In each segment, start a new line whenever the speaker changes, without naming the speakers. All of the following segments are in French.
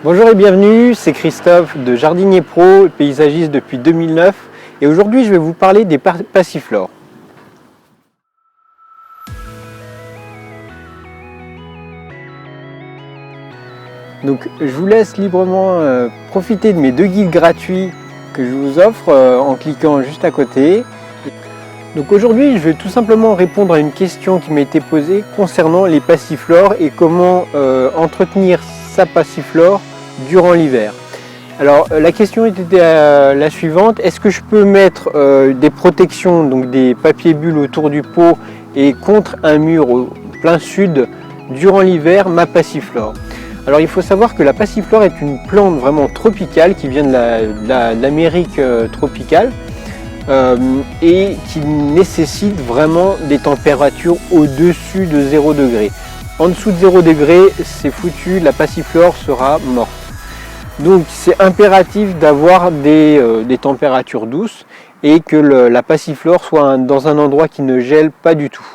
Bonjour et bienvenue, c'est Christophe de Jardinier Pro, paysagiste depuis 2009 et aujourd'hui je vais vous parler des passiflores. Donc je vous laisse librement profiter de mes deux guides gratuits que je vous offre en cliquant juste à côté. Donc aujourd'hui je vais tout simplement répondre à une question qui m'a été posée concernant les passiflores et comment entretenir sa passiflore durant l'hiver. Alors la question était la suivante: est-ce que je peux mettre des protections, donc des papiers bulles autour du pot et contre un mur au plein sud durant l'hiver ma passiflore? Alors il faut savoir que la passiflore est une plante vraiment tropicale qui vient de l'Amérique tropicale et qui nécessite vraiment des températures au-dessus de 0 degré. En dessous de 0 degré, c'est foutu, la passiflore sera morte. Donc c'est impératif d'avoir des températures douces et que la passiflore soit dans un endroit qui ne gèle pas du tout.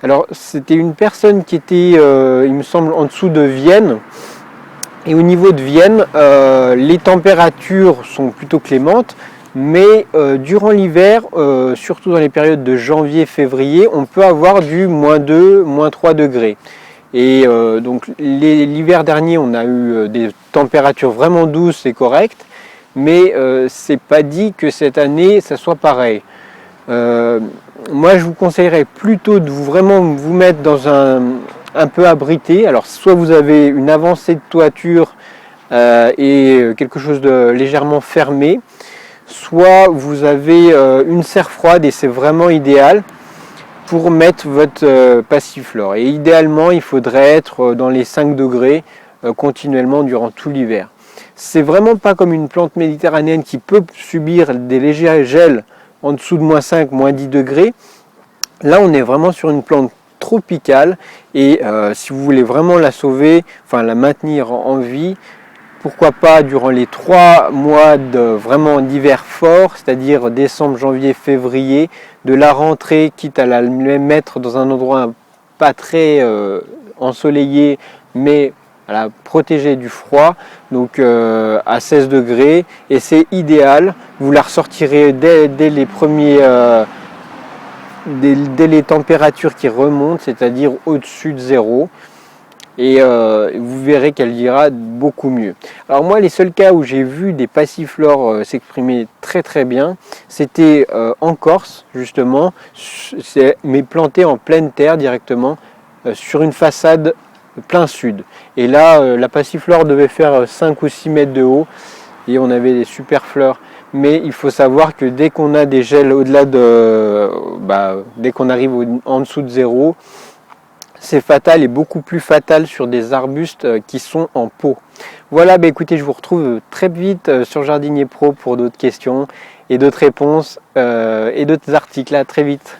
Alors c'était une personne qui était, il me semble, en dessous de Vienne. Et au niveau de Vienne, les températures sont plutôt clémentes, mais durant l'hiver, surtout dans les périodes de janvier-février, on peut avoir du -2, -3 degrés. Et donc l'hiver dernier, on a eu des températures vraiment douces et correctes, mais c'est pas dit que cette année ça soit pareil. Moi je vous conseillerais plutôt de vraiment vous mettre dans un peu abrité. Alors soit vous avez une avancée de toiture et quelque chose de légèrement fermé, soit vous avez une serre froide et c'est vraiment idéal pour mettre votre passiflore. Et idéalement, il faudrait être dans les 5 degrés continuellement durant tout l'hiver. C'est vraiment pas comme une plante méditerranéenne qui peut subir des légers gels en dessous de -5, -10 degrés. Là, on est vraiment sur une plante tropicale et si vous voulez vraiment la sauver, enfin la maintenir en vie, pourquoi pas durant les 3 mois vraiment d'hiver fort, c'est-à-dire décembre, janvier, février, de la rentrée, quitte à la mettre dans un endroit pas très ensoleillé, mais à la protéger du froid, donc à 16 degrés, et c'est idéal. Vous la ressortirez dès les premiers, dès les températures qui remontent, c'est-à-dire au-dessus de 0. Et vous verrez qu'elle ira beaucoup mieux. Alors moi, les seuls cas où j'ai vu des passiflores s'exprimer très bien, c'était en Corse justement, mais planté en pleine terre directement sur une façade plein sud. Et là, la passiflore devait faire 5 ou 6 mètres de haut et on avait des super fleurs. Mais il faut savoir que dès qu'on a des gels au-delà de, dès qu'on arrive en dessous de 0, c'est fatal et beaucoup plus fatal sur des arbustes qui sont en pot. Voilà, écoutez, je vous retrouve très vite sur Jardinier Pro pour d'autres questions et d'autres réponses et d'autres articles. À très vite.